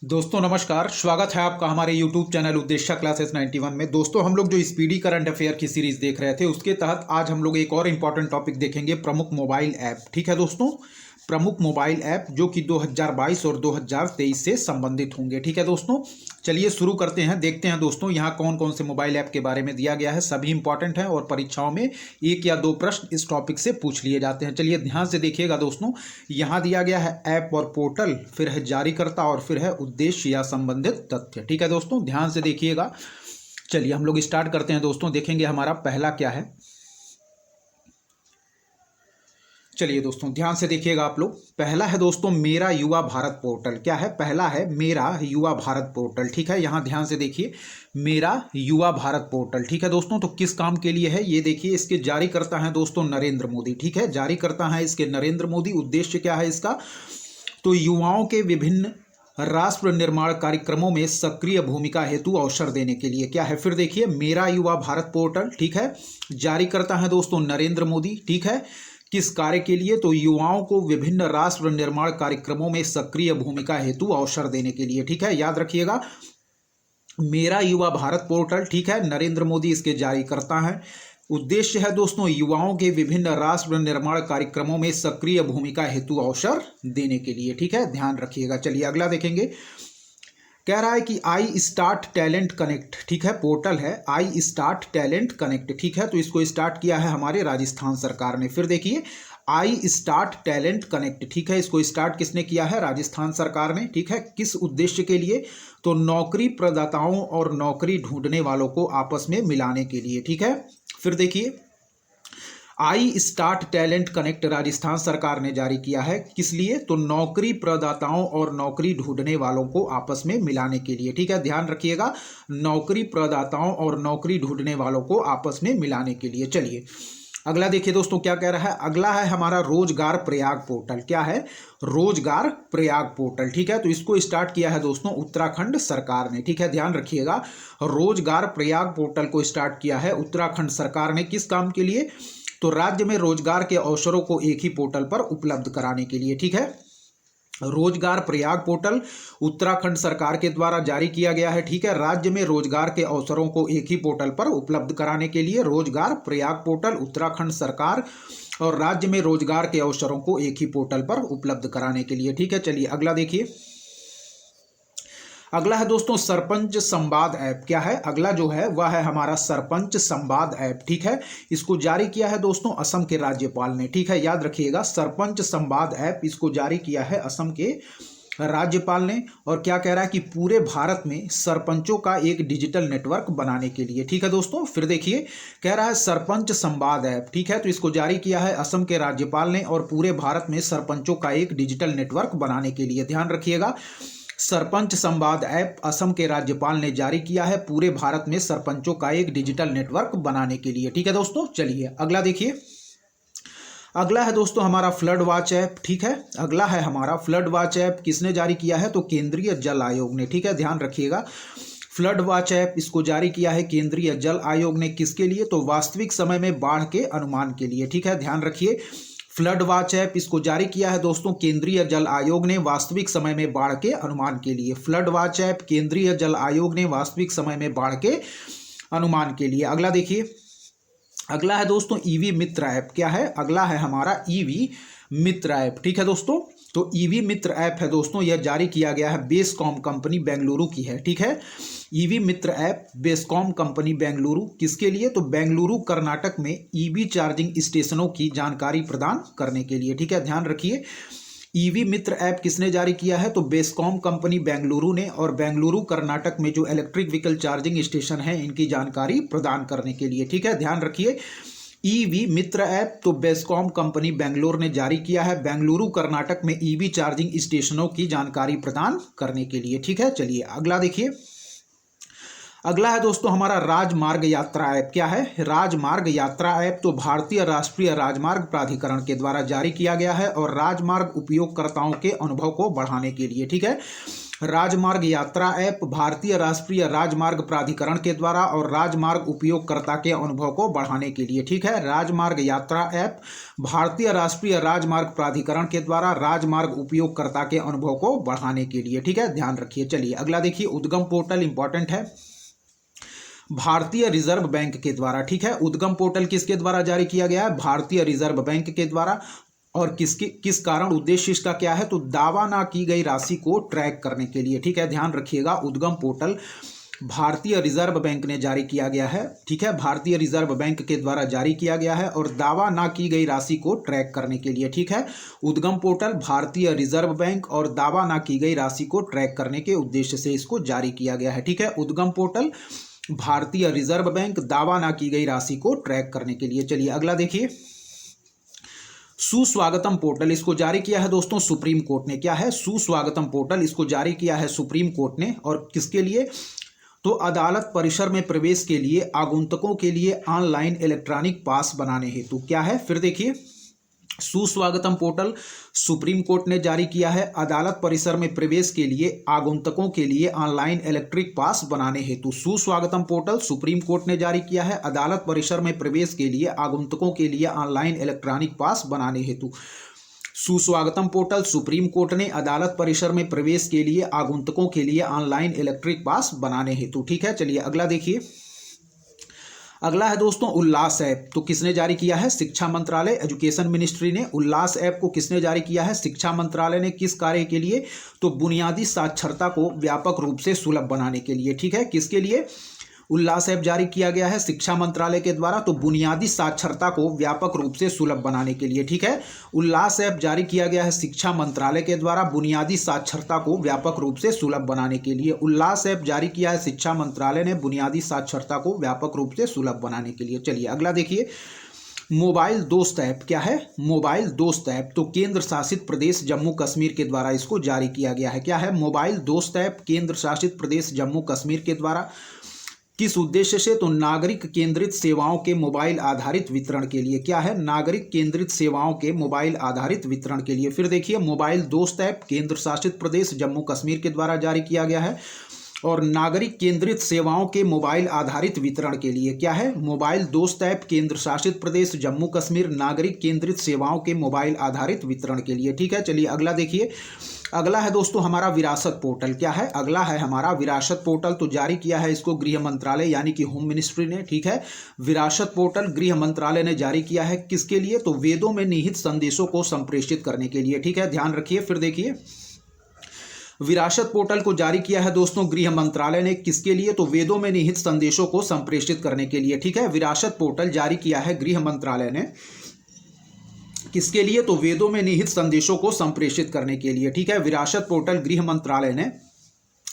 दोस्तों नमस्कार। स्वागत है आपका हमारे YouTube चैनल उद्देश्य क्लासेस 91 में। दोस्तों हम लोग जो स्पीडी करंट अफेयर की सीरीज देख रहे थे उसके तहत आज हम लोग एक और इम्पॉर्टेंट टॉपिक देखेंगे, प्रमुख मोबाइल ऐप। ठीक है दोस्तों, प्रमुख मोबाइल ऐप जो कि 2022 और 2023 से संबंधित होंगे। ठीक है दोस्तों, चलिए शुरू करते हैं। देखते हैं दोस्तों यहाँ कौन कौन से मोबाइल ऐप के बारे में दिया गया है। सभी इंपॉर्टेंट हैं और परीक्षाओं में एक या दो प्रश्न इस टॉपिक से पूछ लिए जाते हैं। चलिए ध्यान से देखिएगा दोस्तों, यहाँ दिया गया है ऐप और पोर्टल, फिर है जारीकर्ता और फिर है उद्देश्य या संबंधित तथ्य। ठीक है दोस्तों, ध्यान से देखिएगा। चलिए हम लोग स्टार्ट करते हैं दोस्तों। देखेंगे हमारा पहला क्या है। चलिए दोस्तों ध्यान से देखिएगा आप लोग। पहला है दोस्तों मेरा युवा भारत पोर्टल। क्या है? पहला है मेरा युवा भारत पोर्टल। ठीक है, यहाँ ध्यान से देखिए, मेरा युवा भारत पोर्टल। ठीक है दोस्तों, तो किस काम के लिए है ये देखिए। इसके जारी करता है दोस्तों नरेंद्र मोदी। ठीक है, जारी करता है इसके नरेंद्र मोदी। उद्देश्य क्या है इसका? तो युवाओं के विभिन्न राष्ट्र निर्माण कार्यक्रमों में सक्रिय भूमिका हेतु अवसर देने के लिए। क्या है? फिर देखिए, मेरा युवा भारत पोर्टल। ठीक है, जारी करता है दोस्तों नरेंद्र मोदी। ठीक है, किस कार्य के लिए? तो युवाओं को विभिन्न राष्ट्र निर्माण कार्यक्रमों में सक्रिय भूमिका हेतु अवसर देने के लिए। ठीक है, याद रखिएगा, मेरा युवा भारत पोर्टल। ठीक है, नरेंद्र मोदी इसके जारी करता है। उद्देश्य है दोस्तों युवाओं के विभिन्न राष्ट्र निर्माण कार्यक्रमों में सक्रिय भूमिका हेतु अवसर देने के लिए। ठीक है, ध्यान रखिएगा। चलिए अगला देखेंगे। कह रहा है कि आई स्टार्ट टैलेंट कनेक्ट। ठीक है, पोर्टल है आई स्टार्ट टैलेंट कनेक्ट। ठीक है, तो इसको स्टार्ट किया है हमारे राजस्थान सरकार ने। फिर देखिए, आई स्टार्ट टैलेंट कनेक्ट। ठीक है, इसको स्टार्ट किसने किया है? राजस्थान सरकार ने। ठीक है, किस उद्देश्य के लिए? तो नौकरी प्रदाताओं और नौकरी ढूंढने वालों को आपस में मिलाने के लिए। ठीक है, फिर देखिए, I start talent connect Rajasthan सरकार ने जारी किया है। किस लिए? तो नौकरी प्रदाताओं और नौकरी ढूंढने वालों को आपस में मिलाने के लिए। ठीक है, ध्यान रखिएगा, नौकरी प्रदाताओं और नौकरी ढूंढने वालों को आपस में मिलाने के लिए। चलिए अगला देखिए दोस्तों क्या कह रहा है। अगला है हमारा रोजगार प्रयाग पोर्टल। क्या है? रोजगार प्रयाग पोर्टल। ठीक है, तो इसको स्टार्ट किया है दोस्तों उत्तराखंड सरकार ने। ठीक है, ध्यान रखिएगा, रोजगार प्रयाग पोर्टल को स्टार्ट किया है उत्तराखंड सरकार ने। किस काम के लिए? तो राज्य में रोजगार के अवसरों को एक ही पोर्टल पर उपलब्ध कराने के लिए। ठीक है, रोजगार प्रयाग पोर्टल उत्तराखंड सरकार के द्वारा जारी किया गया है। ठीक है, राज्य में रोजगार के अवसरों को एक ही पोर्टल पर उपलब्ध कराने के लिए रोजगार प्रयाग पोर्टल उत्तराखंड सरकार और राज्य में रोजगार के अवसरों को एक ही पोर्टल पर उपलब्ध कराने के लिए। ठीक है, चलिए अगला देखिए। अगला है दोस्तों सरपंच संवाद ऐप। क्या है? अगला जो है वह है हमारा सरपंच संवाद ऐप। ठीक है, इसको जारी किया है दोस्तों असम के राज्यपाल ने। ठीक है, याद रखिएगा, सरपंच संवाद ऐप इसको जारी किया है असम के राज्यपाल ने। और क्या कह रहा है कि पूरे भारत में सरपंचों का एक डिजिटल नेटवर्क बनाने के लिए। ठीक है दोस्तों, फिर देखिए, कह रहा है सरपंच संवाद ऐप। ठीक है, तो इसको जारी किया है असम के राज्यपाल ने और पूरे भारत में सरपंचों का एक डिजिटल नेटवर्क बनाने के लिए। ध्यान रखिएगा, सरपंच संवाद ऐप असम के राज्यपाल ने जारी किया है पूरे भारत में सरपंचों का एक डिजिटल नेटवर्क बनाने के लिए। ठीक है दोस्तों, चलिए अगला देखिए। अगला है दोस्तों हमारा फ्लड वॉच ऐप। ठीक है, अगला है हमारा फ्लड वॉच ऐप। किसने जारी किया है? तो केंद्रीय जल आयोग ने। ठीक है, ध्यान रखिएगा, फ्लड वॉच ऐप इसको जारी किया है केंद्रीय जल आयोग ने। किसके लिए? तो वास्तविक समय में बाढ़ के अनुमान के लिए। ठीक है, ध्यान रखिए, फ्लड वॉच ऐप इसको जारी किया है दोस्तों केंद्रीय जल आयोग ने वास्तविक समय में बाढ़ के अनुमान के लिए। फ्लड वॉच ऐप केंद्रीय जल आयोग ने वास्तविक समय में बाढ़ के अनुमान के लिए। अगला देखिए, अगला है दोस्तों ईवी मित्र ऐप। क्या है? अगला है हमारा ईवी मित्र ऐप। ठीक है दोस्तों, तो ईवी मित्र ऐप है दोस्तों, यह जारी किया गया है बेस्कॉम कंपनी बेंगलुरु की है। ठीक है, ईवी मित्र ऐप बेस्कॉम कंपनी बेंगलुरु। किसके लिए? तो बेंगलुरु कर्नाटक में ईवी चार्जिंग स्टेशनों की जानकारी प्रदान करने के लिए। ठीक है, ध्यान रखिए, ईवी मित्र ऐप किसने जारी किया है? तो बेस्कॉम कंपनी बेंगलुरु ने, और बेंगलुरु कर्नाटक में जो इलेक्ट्रिक व्हीकल चार्जिंग स्टेशन है इनकी जानकारी प्रदान करने के लिए। ठीक है, ध्यान रखिए, ईवी मित्र ऐप तो बेस्कॉम कंपनी बेंगलोर ने जारी किया है बेंगलुरु कर्नाटक में ईवी चार्जिंग स्टेशनों की जानकारी प्रदान करने के लिए। ठीक है, चलिए अगला देखिए। अगला है दोस्तों हमारा राजमार्ग यात्रा ऐप। क्या है? राजमार्ग यात्रा ऐप तो भारतीय राष्ट्रीय राजमार्ग प्राधिकरण के द्वारा जारी किया गया है और राजमार्ग उपयोगकर्ताओं के अनुभव को बढ़ाने के लिए। ठीक है, राजमार्ग यात्रा ऐप भारतीय राष्ट्रीय राजमार्ग प्राधिकरण के द्वारा और राजमार्ग उपयोगकर्ता के अनुभव को बढ़ाने के लिए। ठीक है, राजमार्ग यात्रा ऐप भारतीय राष्ट्रीय राजमार्ग प्राधिकरण के द्वारा राजमार्ग उपयोगकर्ता के अनुभव को बढ़ाने के लिए। ठीक है, ध्यान रखिए। चलिए अगला देखिए, उद्गम पोर्टल इंपॉर्टेंट है, भारतीय रिजर्व बैंक के द्वारा। ठीक है, उद्गम पोर्टल किसके द्वारा जारी किया गया है? भारतीय रिजर्व बैंक के द्वारा। और किस कारण, उद्देश्य इसका क्या है? तो दावा ना की गई राशि को ट्रैक करने के लिए। ठीक है, ध्यान रखिएगा, उद्गम पोर्टल भारतीय रिजर्व बैंक ने जारी किया गया है। ठीक है, भारतीय रिजर्व बैंक के द्वारा जारी किया गया है और दावा ना की गई राशि को ट्रैक करने के लिए। ठीक है, उद्गम पोर्टल भारतीय रिजर्व बैंक और दावा ना की गई राशि को ट्रैक करने के उद्देश्य से इसको जारी किया गया है। ठीक है, उद्गम पोर्टल भारतीय रिजर्व बैंक दावा ना की गई राशि को ट्रैक करने के लिए। चलिए अगला देखिए, सुस्वागतम पोर्टल, इसको जारी किया है दोस्तों सुप्रीम कोर्ट ने। क्या है? सुस्वागतम पोर्टल, इसको जारी किया है सुप्रीम कोर्ट ने। और किसके लिए? तो अदालत परिसर में प्रवेश के लिए आगंतुकों के लिए ऑनलाइन इलेक्ट्रॉनिक पास बनाने हेतु। क्या है? फिर देखिए, सुस्वागतम पोर्टल सुप्रीम कोर्ट ने जारी किया है अदालत परिसर में प्रवेश के लिए आगंतुकों के लिए ऑनलाइन इलेक्ट्रिक पास बनाने हेतु। सुस्वागतम पोर्टल सुप्रीम कोर्ट ने जारी किया है अदालत परिसर में प्रवेश के लिए आगंतुकों के लिए ऑनलाइन इलेक्ट्रॉनिक पास बनाने हेतु। सुस्वागतम पोर्टल सुप्रीम कोर्ट ने अदालत परिसर में प्रवेश के लिए आगंतुकों के लिए ऑनलाइन इलेक्ट्रिक पास बनाने हेतु। ठीक है, चलिए अगला देखिए, अगला है दोस्तों उल्लास ऐप। तो किसने जारी किया है? शिक्षा मंत्रालय, एजुकेशन मिनिस्ट्री ने। उल्लास ऐप को किसने जारी किया है? शिक्षा मंत्रालय ने। किस कार्य के लिए? तो बुनियादी साक्षरता को व्यापक रूप से सुलभ बनाने के लिए। ठीक है, किसके लिए उल्लास ऐप जारी किया गया है? शिक्षा मंत्रालय के द्वारा। तो बुनियादी साक्षरता को व्यापक रूप से सुलभ बनाने के लिए। ठीक है, उल्लास ऐप जारी किया गया है शिक्षा मंत्रालय के द्वारा बुनियादी साक्षरता को व्यापक रूप से सुलभ बनाने के लिए। उल्लास ऐप जारी किया है शिक्षा मंत्रालय ने बुनियादी साक्षरता को व्यापक रूप से सुलभ बनाने के लिए। चलिए अगला देखिए, मोबाइल दोस्त ऐप। क्या है? मोबाइल दोस्त ऐप। तो केंद्र शासित प्रदेश जम्मू कश्मीर के द्वारा इसको जारी किया गया है। क्या है? मोबाइल दोस्त ऐप केंद्र शासित प्रदेश जम्मू कश्मीर के द्वारा। किस उद्देश्य से? तो नागरिक केंद्रित सेवाओं के मोबाइल आधारित वितरण के लिए। क्या है? नागरिक केंद्रित सेवाओं के मोबाइल आधारित वितरण के लिए। फिर देखिए, मोबाइल दोस्त ऐप केंद्र शासित प्रदेश जम्मू कश्मीर के द्वारा जारी किया गया है और नागरिक केंद्रित सेवाओं के मोबाइल आधारित वितरण के लिए। क्या है? मोबाइल दोस्त ऐप केंद्र शासित प्रदेश जम्मू कश्मीर नागरिक केंद्रित सेवाओं के मोबाइल आधारित वितरण के लिए। ठीक है, चलिए अगला देखिए, अगला है दोस्तों हमारा विरासत पोर्टल। क्या है? अगला है हमारा विरासत पोर्टल। तो जारी किया है इसको गृह मंत्रालय यानी कि होम मिनिस्ट्री ने। ठीक है, विरासत पोर्टल गृह मंत्रालय ने जारी किया है। किसके लिए? तो वेदों में निहित संदेशों को संप्रेषित करने के लिए। ठीक है, ध्यान रखिए। फिर देखिए, विरासत पोर्टल को जारी किया है दोस्तों गृह मंत्रालय ने। किसके लिए? तो वेदों में निहित संदेशों को संप्रेषित करने के लिए। ठीक है, विरासत पोर्टल जारी किया है गृह मंत्रालय ने। किसके लिए? तो वेदों में निहित संदेशों को संप्रेषित करने के लिए। ठीक है, विरासत पोर्टल गृह मंत्रालय ने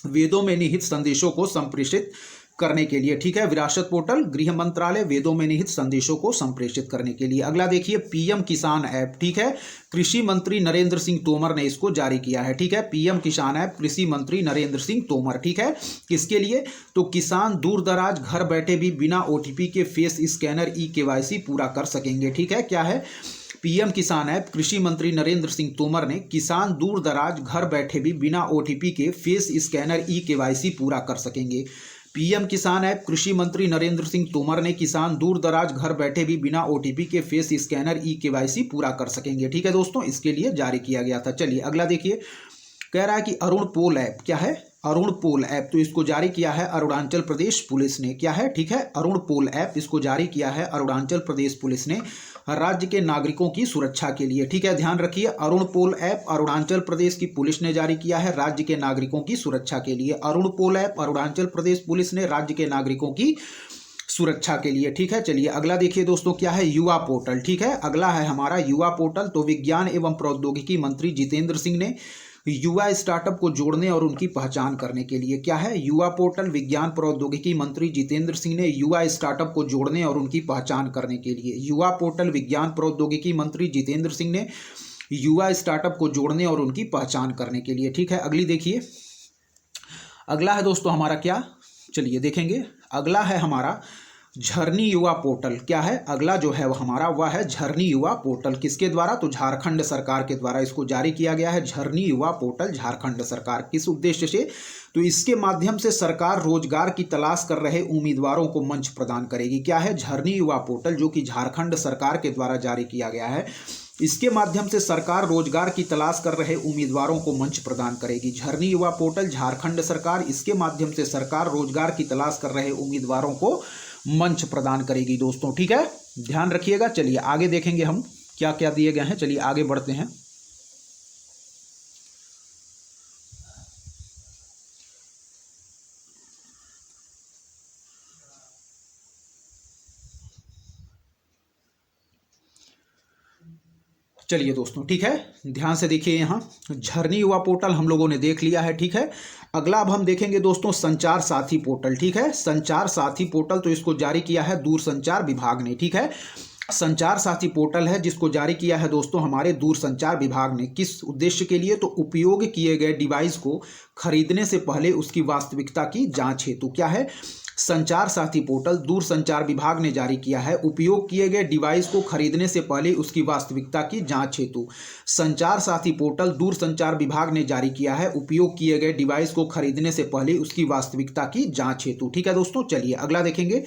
वेदों में निहित संदेशों को संप्रेषित करने के लिए। ठीक है, विरासत पोर्टल गृह मंत्रालय वेदों में निहित संदेशों को संप्रेषित करने के लिए। अगला देखिए, पीएम किसान ऐप। ठीक है, कृषि मंत्री नरेंद्र सिंह तोमर ने इसको जारी किया है। ठीक है, पीएम किसान ऐप कृषि मंत्री नरेंद्र सिंह तोमर। ठीक है, किसके लिए? तो किसान दूर दराज घर बैठे भी बिना ओटीपी के फेस स्कैनर ई-केवाईसी पूरा कर सकेंगे। ठीक है, क्या है? पीएम किसान ऐप कृषि मंत्री नरेंद्र सिंह तोमर ने किसान दूर दराज घर बैठे भी बिना ओटीपी के फेस स्कैनर ई-केवाईसी पूरा कर सकेंगे। पीएम किसान ऐप कृषि मंत्री नरेंद्र सिंह तोमर ने किसान दूर दराज घर बैठे भी बिना ओटीपी के फेस स्कैनर ई-केवाईसी पूरा कर सकेंगे। ठीक है दोस्तों, इसके लिए जारी किया गया था। चलिए अगला देखिए, कह रहा है कि अरुण पोल ऐप। क्या है? अरुण पोल ऐप। तो इसको जारी किया है अरुणाचल प्रदेश पुलिस ने। क्या है? ठीक है, अरुण पोल ऐप इसको जारी किया है अरुणाचल प्रदेश पुलिस ने राज्य के नागरिकों की सुरक्षा के लिए। ठीक है, ध्यान रखिए, अरुण पोल ऐप अरुणाचल प्रदेश की पुलिस ने जारी किया है राज्य के नागरिकों की सुरक्षा के लिए। अरुण पोल ऐप अरुणाचल प्रदेश पुलिस ने राज्य के नागरिकों की सुरक्षा के लिए। ठीक है, चलिए अगला देखिए दोस्तों, क्या है? युवा पोर्टल। ठीक है, अगला है हमारा युवा पोर्टल। तो विज्ञान एवं प्रौद्योगिकी मंत्री जितेंद्र सिंह ने युवा स्टार्टअप को जोड़ने और उनकी पहचान करने के लिए। क्या है? युवा पोर्टल विज्ञान प्रौद्योगिकी मंत्री जितेंद्र सिंह ने युवा स्टार्टअप को जोड़ने और उनकी पहचान करने के लिए। युवा पोर्टल विज्ञान प्रौद्योगिकी मंत्री जितेंद्र सिंह ने युवा स्टार्टअप को जोड़ने और उनकी पहचान करने के लिए। ठीक है, अगली देखिए, अगला है दोस्तों हमारा क्या, चलिए देखेंगे। अगला है हमारा झरनी युवा पोर्टल क्या है, अगला जो है वह हमारा वह है झरनी युवा पोर्टल। किसके द्वारा, तो झारखंड सरकार के द्वारा इसको जारी किया गया है। झरनी युवा पोर्टल झारखंड सरकार, किस उद्देश्य से, तो इसके माध्यम से सरकार रोजगार की तलाश कर रहे उम्मीदवारों को मंच प्रदान करेगी। क्या है, झरनी युवा पोर्टल, जो कि झारखंड सरकार के द्वारा जारी किया गया है। इसके माध्यम से सरकार रोजगार की तलाश कर रहे उम्मीदवारों को मंच प्रदान करेगी। झरनी युवा पोर्टल झारखंड सरकार, इसके माध्यम से सरकार रोजगार की तलाश कर रहे उम्मीदवारों को मंच प्रदान करेगी दोस्तों। ठीक है, ध्यान रखिएगा। चलिए आगे देखेंगे हम क्या क्या दिए गए हैं। चलिए आगे बढ़ते हैं। चलिए दोस्तों, ठीक है, ध्यान से देखिए। यहाँ झरनी युवा पोर्टल हम लोगों ने देख लिया है। ठीक है, अगला अब हम देखेंगे दोस्तों संचार साथी पोर्टल। ठीक है, संचार साथी पोर्टल, तो इसको जारी किया है दूरसंचार विभाग ने। ठीक है, संचार साथी पोर्टल है जिसको जारी किया है दोस्तों हमारे दूरसंचार विभाग ने। किस उद्देश्य के लिए, तो उपयोग किए गए डिवाइस को खरीदने से पहले उसकी वास्तविकता की जांच हेतु। क्या है, संचार साथी पोर्टल दूरसंचार विभाग ने जारी किया है। उपयोग किए गए डिवाइस को खरीदने से पहले उसकी वास्तविकता की जांच हेतु संचार साथी पोर्टल दूरसंचार विभाग ने जारी किया है। उपयोग किए गए डिवाइस को खरीदने से पहले उसकी वास्तविकता की जांच हेतु। ठीक है दोस्तों, चलिए अगला देखेंगे।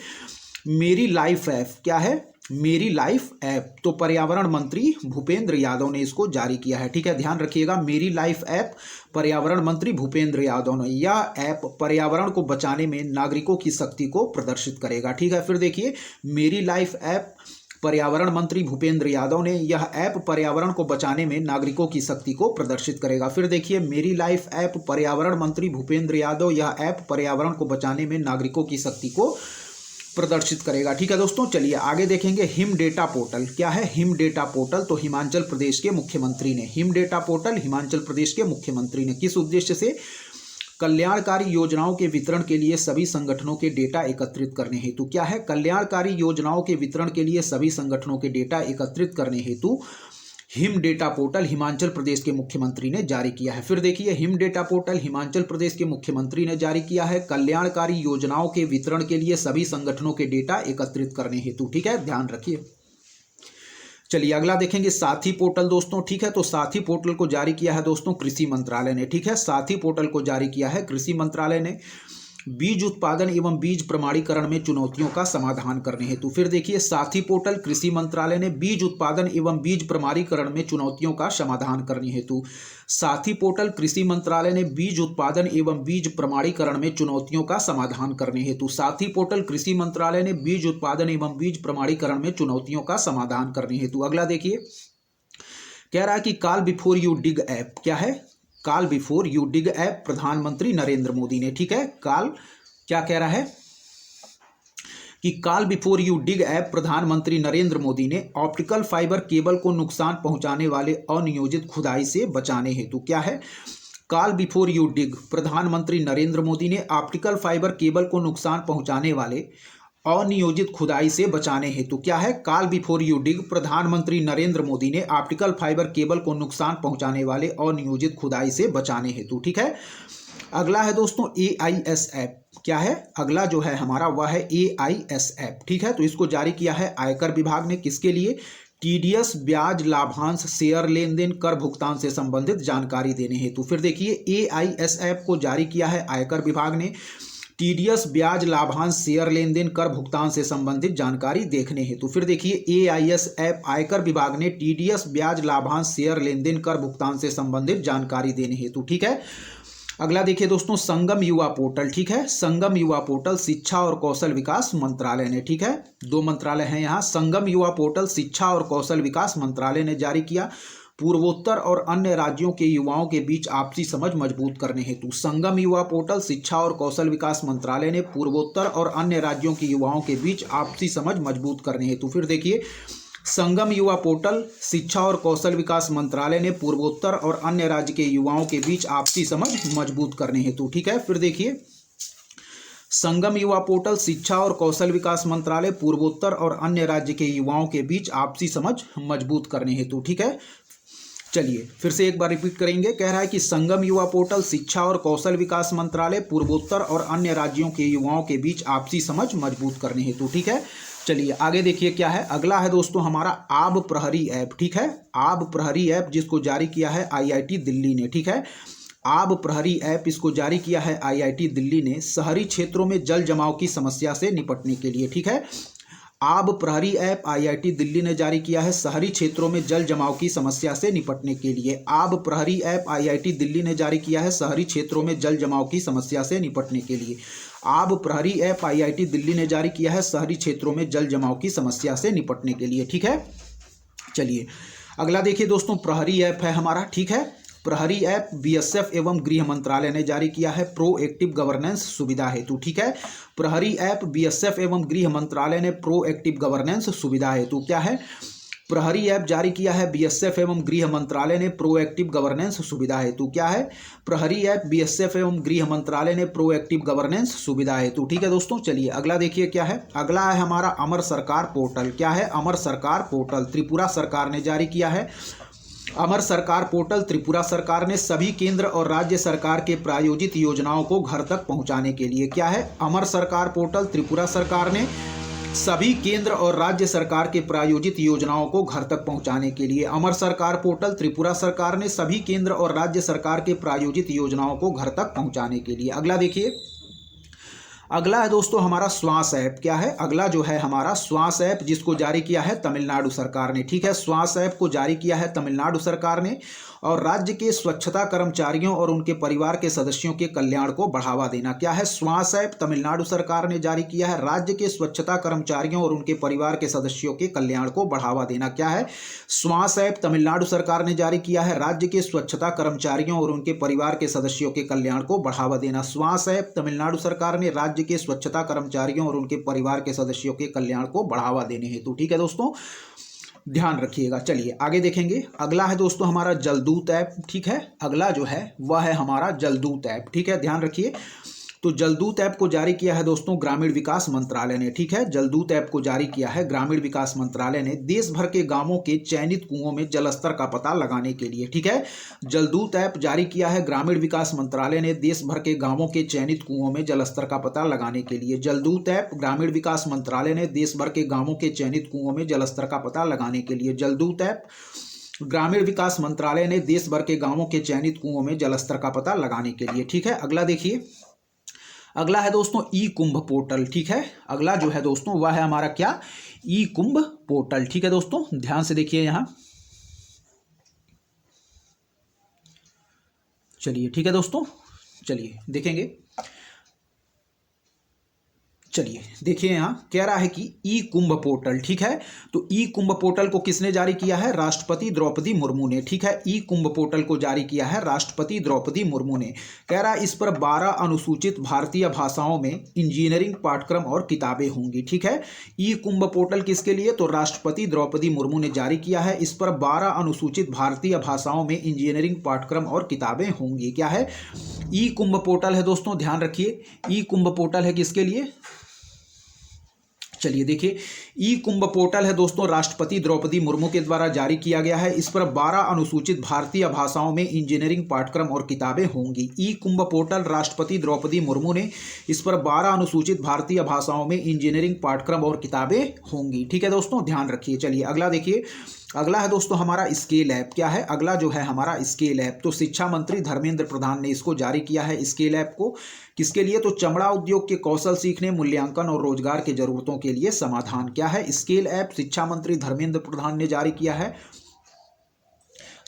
मेरी लाइफ ऐप, क्या है, मेरी लाइफ ऐप, तो पर्यावरण मंत्री भूपेंद्र यादव ने इसको जारी किया है। ठीक है, ध्यान रखिएगा। मेरी लाइफ ऐप पर्यावरण मंत्री भूपेंद्र यादव ने, यह ऐप पर्यावरण को बचाने में नागरिकों की शक्ति को प्रदर्शित करेगा। ठीक है, फिर देखिए, मेरी लाइफ ऐप पर्यावरण मंत्री भूपेंद्र यादव ने, यह ऐप पर्यावरण को बचाने में नागरिकों की शक्ति को प्रदर्शित करेगा। फिर देखिए, मेरी लाइफ ऐप पर्यावरण मंत्री भूपेंद्र यादव, यह ऐप पर्यावरण को बचाने में नागरिकों की शक्ति को प्रदर्शित करेगा। ठीक है दोस्तों, चलिए आगे देखेंगे। हिम डेटा पोर्टल, क्या है, हिम डेटा पोर्टल, तो हिमाचल प्रदेश के मुख्यमंत्री ने, him data portal Himachal Pradesh के मुख्यमंत्री ने, किस उद्देश्य से, कल्याणकारी योजनाओं के वितरण के लिए सभी संगठनों के डेटा एकत्रित करने हेतु। क्या है, कल्याणकारी योजनाओं के वितरण के लिए सभी संगठनों के डेटा एकत्रित करने हेतु him data portal Himachal Pradesh के मुख्यमंत्री ने जारी किया है। फिर देखिए, him data portal Himachal Pradesh के मुख्यमंत्री ने जारी किया है कल्याणकारी योजनाओं के वितरण के लिए सभी संगठनों के डेटा एकत्रित करने हेतु। ठीक है, ध्यान रखिए। चलिए अगला देखेंगे साथी पोर्टल दोस्तों। ठीक है, तो साथी पोर्टल को जारी किया है दोस्तों कृषि मंत्रालय ने। ठीक है, साथी पोर्टल को जारी किया है कृषि मंत्रालय ने बीज उत्पादन एवं बीज प्रमाणीकरण में चुनौतियों का समाधान करने हेतु। फिर देखिए, साथी पोर्टल कृषि मंत्रालय ने बीज उत्पादन एवं बीज प्रमाणीकरण में चुनौतियों का समाधान करने हेतु। साथी पोर्टल कृषि मंत्रालय ने बीज उत्पादन एवं बीज प्रमाणीकरण में चुनौतियों का समाधान करने हेतु। साथी पोर्टल कृषि मंत्रालय ने बीज उत्पादन एवं बीज प्रमाणीकरण में चुनौतियों का समाधान करने हेतु। अगला देखिए, कह रहा है कि call before you dig app, क्या है, call before you dig app प्रधानमंत्री नरेंद्र मोदी ने। ठीक है, कॉल क्या कह रहा है कि call before you dig app प्रधानमंत्री नरेंद्र मोदी ने ऑप्टिकल फाइबर केबल को नुकसान पहुंचाने वाले अनियोजित खुदाई से बचाने हेतु। क्या है, कॉल बिफोर यू डिग प्रधानमंत्री नरेंद्र मोदी ने ऑप्टिकल फाइबर केबल को नुकसान पहुंचाने वाले अनियोजित खुदाई से बचाने हेतु। क्या है, कॉल बिफोर यू डिग प्रधानमंत्री नरेंद्र मोदी ने ऑप्टिकल फाइबर केबल को नुकसान पहुंचाने वाले अनियोजित खुदाई से बचाने हेतु। ठीक है, अगला है दोस्तों AIS ऐप। क्या है, अगला जो है हमारा वह है AIS ऐप। ठीक है, तो इसको जारी किया है आयकर विभाग ने। किसके लिए, TDS ब्याज लाभांश शेयर लेन देन कर भुगतान से संबंधित जानकारी देने हेतु। फिर देखिए, AIS ऐप को जारी किया है आयकर विभाग ने TDS ब्याज लाभांश शेयर लेन देन कर भुगतान से संबंधित जानकारी देखने हेतु। फिर देखिए, AIS ऐप आयकर विभाग ने TDS ब्याज लाभांश शेयर लेन देन कर भुगतान से संबंधित जानकारी देने हेतु। ठीक है, अगला देखिए दोस्तों संगम युवा पोर्टल। ठीक है, संगम युवा पोर्टल शिक्षा और कौशल विकास मंत्रालय ने, ठीक है, दो मंत्रालय हैं यहाँ। संगम युवा पोर्टल शिक्षा और कौशल विकास मंत्रालय ने जारी किया पूर्वोत्तर और अन्य राज्यों के युवाओं के बीच आपसी समझ मजबूत करने हेतु। संगम युवा पोर्टल शिक्षा और कौशल विकास मंत्रालय ने पूर्वोत्तर और अन्य राज्यों के युवाओं के बीच आपसी समझ मजबूत करने हेतु। फिर देखिए, संगम युवा पोर्टल शिक्षा और कौशल विकास मंत्रालय ने पूर्वोत्तर और अन्य राज्य के युवाओं के बीच आपसी समझ मजबूत करने हेतु। ठीक है, फिर देखिए, संगम युवा पोर्टल शिक्षा और कौशल विकास मंत्रालय पूर्वोत्तर और अन्य राज्य के युवाओं के बीच आपसी समझ मजबूत करने हेतु। ठीक है, चलिए फिर से एक बार रिपीट करेंगे। कह रहा है कि संगम युवा पोर्टल शिक्षा और कौशल विकास मंत्रालय पूर्वोत्तर और अन्य राज्यों के युवाओं के बीच आपसी समझ मजबूत करने हेतु। ठीक है, चलिए आगे देखिए क्या है। अगला है दोस्तों हमारा आब प्रहरी ऐप। ठीक है, आब प्रहरी ऐप जिसको जारी किया है आईआईटी दिल्ली ने। ठीक है, आब प्रहरी ऐप इसको जारी किया है आईआईटी दिल्ली ने शहरी क्षेत्रों में जल जमाव की समस्या से निपटने के लिए। ठीक है, आब प्रहरी ऐप आईआईटी दिल्ली ने जारी किया है शहरी क्षेत्रों में जल जमाव की समस्या से निपटने के लिए। आब प्रहरी ऐप आईआईटी दिल्ली ने जारी किया है शहरी क्षेत्रों में जल जमाव की समस्या से निपटने के लिए। आब प्रहरी ऐप आईआईटी दिल्ली ने जारी किया है शहरी क्षेत्रों में जल जमाव की समस्या से निपटने के लिए। ठीक है, चलिए अगला देखिए दोस्तों, प्रहरी ऐप है हमारा। ठीक है, प्रहरी ऐप बीएसएफ एवं गृह मंत्रालय ने जारी किया है प्रोएक्टिव गवर्नेंस सुविधा हेतु। ठीक है, प्रहरी ऐप बीएसएफ एवं गृह मंत्रालय ने प्रोएक्टिव गवर्नेंस सुविधा हेतु क्या है, प्रहरी ऐप जारी किया है बीएसएफ एवं गृह मंत्रालय ने प्रोएक्टिव गवर्नेंस सुविधा हेतु। क्या है, प्रहरी ऐप बीएसएफ एवं गृह मंत्रालय ने प्रोएक्टिव गवर्नेंस सुविधा हेतु। ठीक है दोस्तों, चलिए अगला देखिए क्या है। अगला है हमारा अमर सरकार पोर्टल। क्या है, अमर सरकार पोर्टल त्रिपुरा सरकार ने जारी किया है। अमर सरकार पोर्टल त्रिपुरा सरकार ने सभी केंद्र और राज्य सरकार के प्रायोजित योजनाओं को घर तक पहुंचाने के लिए। क्या है, अमर सरकार पोर्टल त्रिपुरा सरकार ने सभी केंद्र और राज्य सरकार के प्रायोजित योजनाओं को घर तक पहुंचाने के लिए। अमर सरकार पोर्टल त्रिपुरा सरकार ने सभी केंद्र और राज्य सरकार के प्रायोजित योजनाओं को घर तक पहुंचाने के लिए। अगला देखिए, अगला है दोस्तों हमारा श्वास ऐप। क्या है, अगला जो है हमारा श्वास ऐप जिसको जारी किया है तमिलनाडु सरकार ने। ठीक है, श्वास ऐप को जारी किया है तमिलनाडु सरकार ने और राज्य के स्वच्छता कर्मचारियों और उनके परिवार के सदस्यों के कल्याण को बढ़ावा देना। क्या है, श्वास ऐप तमिलनाडु सरकार ने जारी किया है राज्य के स्वच्छता कर्मचारियों और उनके परिवार के सदस्यों के कल्याण को बढ़ावा देना। क्या है, श्वास ऐप तमिलनाडु सरकार ने जारी किया है राज्य के स्वच्छता कर्मचारियों और उनके परिवार के सदस्यों के कल्याण को बढ़ावा देना। श्वास ऐप तमिलनाडु सरकार ने राज्य के स्वच्छता कर्मचारियों और उनके परिवार के सदस्यों के कल्याण को बढ़ावा देने हेतु। ठीक है दोस्तों, ध्यान रखिएगा। चलिए आगे देखेंगे। अगला है दोस्तों हमारा जलदूत ऐप। ठीक है, अगला जो है वह है हमारा जलदूत ऐप। ठीक है, ध्यान रखिए। तो जलदूत ऐप को जारी किया है दोस्तों ग्रामीण विकास मंत्रालय ने। ठीक है, जलदूत ऐप को जारी किया है ग्रामीण विकास मंत्रालय ने देश भर के गांवों के चयनित कुओं में जलस्तर का पता लगाने के लिए। ठीक है, जलदूत ऐप जारी किया है ग्रामीण विकास मंत्रालय ने देश भर के गांवों के चयनित कुओं में जलस्तर का पता लगाने के लिए। जलदूत ऐप ग्रामीण विकास मंत्रालय ने देश भर के गांवों के चयनित कुओं में जलस्तर का पता लगाने के लिए। जलदूत ऐप ग्रामीण विकास मंत्रालय ने देश भर के गांवों के चयनित कुओं में जलस्तर का पता लगाने के लिए। ठीक है, अगला देखिए। अगला है दोस्तों ई कुंभ पोर्टल। ठीक है, अगला जो है दोस्तों वह है हमारा क्या, ई कुंभ पोर्टल। ठीक है दोस्तों, ध्यान से देखिए यहां। चलिए ठीक है दोस्तों, चलिए देखेंगे। चलिए देखिए यहाँ कह रहा है कि ई कुंभ पोर्टल। ठीक है, तो ई कुंभ पोर्टल को किसने जारी किया है, राष्ट्रपति द्रौपदी मुर्मू ने। ठीक है, ई कुंभ पोर्टल को जारी किया है राष्ट्रपति द्रौपदी मुर्मू ने। कह रहा है इस पर 12 अनुसूचित भारतीय भाषाओं में इंजीनियरिंग पाठ्यक्रम और किताबें होंगी। ठीक है, ई कुंभ पोर्टल किसके लिए, तो राष्ट्रपति द्रौपदी मुर्मू ने जारी किया है। इस पर 12 अनुसूचित भारतीय भाषाओं में इंजीनियरिंग पाठ्यक्रम और किताबें होंगी। क्या है, ई कुंभ पोर्टल है दोस्तों, ध्यान रखिए। ई कुंभ पोर्टल है किसके लिए, चलिए देखिए, ई कुंभ पोर्टल है दोस्तों राष्ट्रपति द्रौपदी मुर्मू के द्वारा जारी किया गया है। इस पर 12 अनुसूचित भारतीय भाषाओं में इंजीनियरिंग पाठ्यक्रम और किताबें होंगी। ई कुंभ पोर्टल राष्ट्रपति द्रौपदी मुर्मू ने इस पर 12 अनुसूचित भारतीय भाषाओं में इंजीनियरिंग पाठ्यक्रम और किताबें होंगी। ठीक है दोस्तों, ध्यान रखिए। चलिए अगला देखिए। अगला है दोस्तों हमारा स्केल ऐप। क्या है, अगला जो है हमारा स्केल ऐप, तो शिक्षा मंत्री धर्मेंद्र प्रधान ने इसको जारी किया है स्केल ऐप को। किसके लिए, तो चमड़ा उद्योग के कौशल सीखने, मूल्यांकन और रोजगार के जरूरतों के लिए समाधान। क्या है, स्केल ऐप शिक्षा मंत्री धर्मेंद्र प्रधान ने जारी किया है।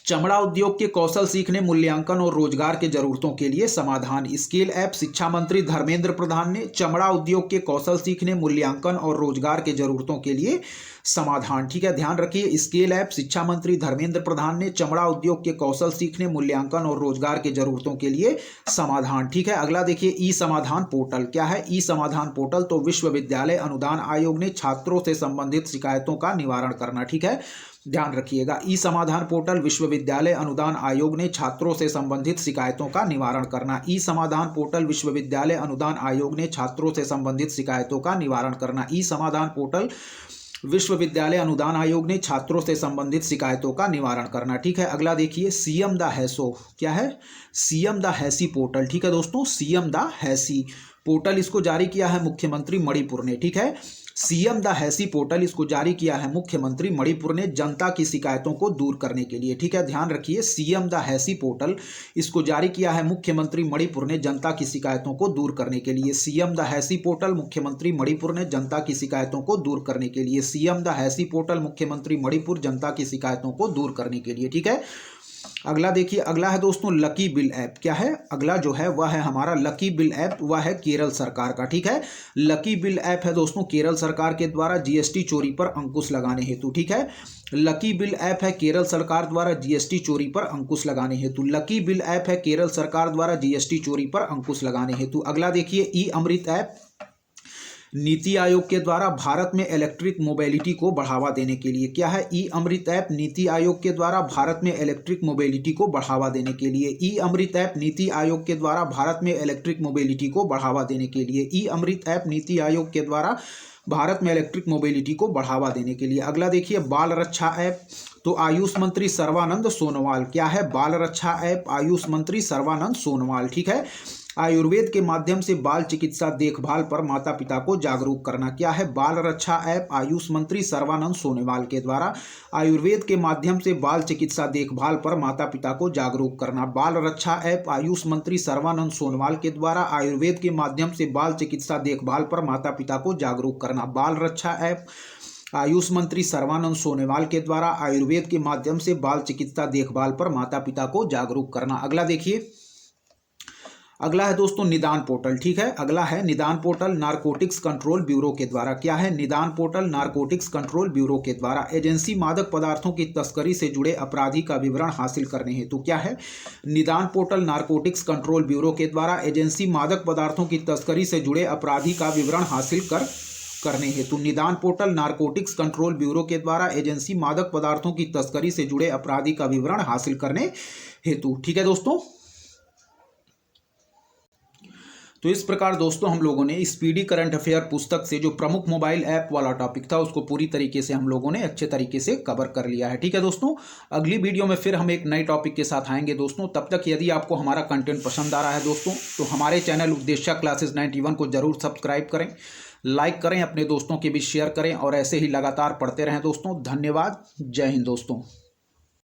चमड़ा उद्योग के कौशल सीखने, मूल्यांकन और रोजगार के जरूरतों के लिए समाधान। स्केल ऐप शिक्षा मंत्री धर्मेंद्र प्रधान ने चमड़ा उद्योग के कौशल सीखने, मूल्यांकन और रोजगार के जरूरतों के लिए समाधान। ठीक है, ध्यान रखिए। स्केल ऐप शिक्षा मंत्री धर्मेंद्र प्रधान ने चमड़ा उद्योग के कौशल सीखने, मूल्यांकन और रोजगार के जरूरतों के लिए समाधान। ठीक है, अगला देखिए ई समाधान पोर्टल। क्या है, ई समाधान पोर्टल, तो विश्वविद्यालय अनुदान आयोग ने छात्रों से संबंधित शिकायतों का निवारण करना। ठीक है, ध्यान रखिएगा। ई समाधान पोर्टल विश्वविद्यालय अनुदान आयोग ने छात्रों से संबंधित शिकायतों का निवारण करना। ई समाधान पोर्टल विश्वविद्यालय अनुदान आयोग ने छात्रों से संबंधित शिकायतों का निवारण करना। ई समाधान पोर्टल विश्वविद्यालय अनुदान आयोग ने छात्रों से संबंधित शिकायतों का निवारण करना। ठीक है, अगला देखिए सीएम द हैसो, क्या है, सीएम द हैसी पोर्टल। ठीक है दोस्तों, सीएम द हैसी पोर्टल इसको जारी किया है मुख्यमंत्री मणिपुर ने। ठीक है, सीएम द हैसी पोर्टल इसको जारी किया है मुख्यमंत्री मणिपुर ने जनता की शिकायतों को दूर करने के लिए। ठीक है, ध्यान रखिए, सीएम द हैसी पोर्टल इसको जारी किया है मुख्यमंत्री मणिपुर ने जनता की शिकायतों को दूर करने के लिए। सीएम द हैसी पोर्टल मुख्यमंत्री मणिपुर ने जनता की शिकायतों को दूर करने के लिए। सीएम द हैसी पोर्टल मुख्यमंत्री मणिपुर जनता की शिकायतों को दूर करने के लिए। ठीक है, अगला देखिए, अगला है दोस्तों लकी बिल ऐप। क्या है, अगला जो है वह है हमारा लकी बिल ऐप, वह है केरल सरकार का। ठीक है, लकी बिल ऐप है दोस्तों केरल सरकार के द्वारा जीएसटी चोरी पर अंकुश लगाने हेतु। ठीक है, लकी बिल ऐप है केरल सरकार द्वारा जीएसटी चोरी पर अंकुश लगाने हेतु। लकी बिल ऐप है केरल सरकार द्वारा जीएसटी चोरी पर अंकुश लगाने हेतु। अगला देखिए ई अमृत ऐप, नीति आयोग के द्वारा भारत में इलेक्ट्रिक मोबिलिटी को बढ़ावा देने के लिए। क्या है, ई अमृत ऐप नीति आयोग के द्वारा भारत में इलेक्ट्रिक मोबिलिटी को बढ़ावा देने के लिए। ई अमृत ऐप नीति आयोग के द्वारा भारत में इलेक्ट्रिक मोबिलिटी को बढ़ावा देने के लिए। ई अमृत ऐप नीति आयोग के द्वारा भारत में इलेक्ट्रिक मोबिलिटी को बढ़ावा देने के लिए। अगला देखिए बाल रक्षा ऐप, तो आयुष मंत्री सर्बानंद सोनोवाल। क्या है, बाल रक्षा ऐप आयुष मंत्री सर्बानंद सोनोवाल। ठीक है, आयुर्वेद के माध्यम से बाल चिकित्सा देखभाल पर माता पिता को जागरूक करना। क्या है, बाल रक्षा ऐप आयुष मंत्री सर्बानंद सोनोवाल के द्वारा आयुर्वेद के माध्यम से बाल चिकित्सा देखभाल पर माता पिता को जागरूक करना। बाल रक्षा ऐप आयुष मंत्री सर्बानंद सोनोवाल के द्वारा आयुर्वेद के माध्यम से बाल चिकित्सा देखभाल पर माता पिता को जागरूक करना। बाल रक्षा ऐप आयुष मंत्री सर्बानंद सोनोवाल के द्वारा आयुर्वेद के माध्यम से बाल चिकित्सा देखभाल पर माता पिता को जागरूक करना। अगला देखिए, अगला है दोस्तों निदान पोर्टल। ठीक है, अगला है निदान पोर्टल नारकोटिक्स कंट्रोल ब्यूरो के द्वारा। क्या है, निदान पोर्टल नारकोटिक्स कंट्रोल ब्यूरो के द्वारा एजेंसी मादक पदार्थों की तस्करी से जुड़े अपराधी का विवरण हासिल करने हेतु। क्या है, निदान पोर्टल नारकोटिक्स कंट्रोल ब्यूरो के द्वारा एजेंसी मादक पदार्थों की तस्करी से जुड़े अपराधी का विवरण हासिल करने हेतु। निदान पोर्टल नारकोटिक्स कंट्रोल ब्यूरो के द्वारा एजेंसी मादक पदार्थों की तस्करी से जुड़े अपराधी का विवरण हासिल करने हेतु। ठीक है दोस्तों, तो इस प्रकार दोस्तों हम लोगों ने स्पीडी करंट अफेयर पुस्तक से जो प्रमुख मोबाइल ऐप वाला टॉपिक था उसको पूरी तरीके से हम लोगों ने अच्छे तरीके से कवर कर लिया है। ठीक है दोस्तों, अगली वीडियो में फिर हम एक नए टॉपिक के साथ आएंगे दोस्तों। तब तक यदि आपको हमारा कंटेंट पसंद आ रहा है दोस्तों तो हमारे चैनल उपदेशा क्लासेस 91 को जरूर सब्सक्राइब करें, लाइक करें, अपने दोस्तों के बीच शेयर करें और ऐसे ही लगातार पढ़ते रहें दोस्तों। धन्यवाद, जय हिंद दोस्तों।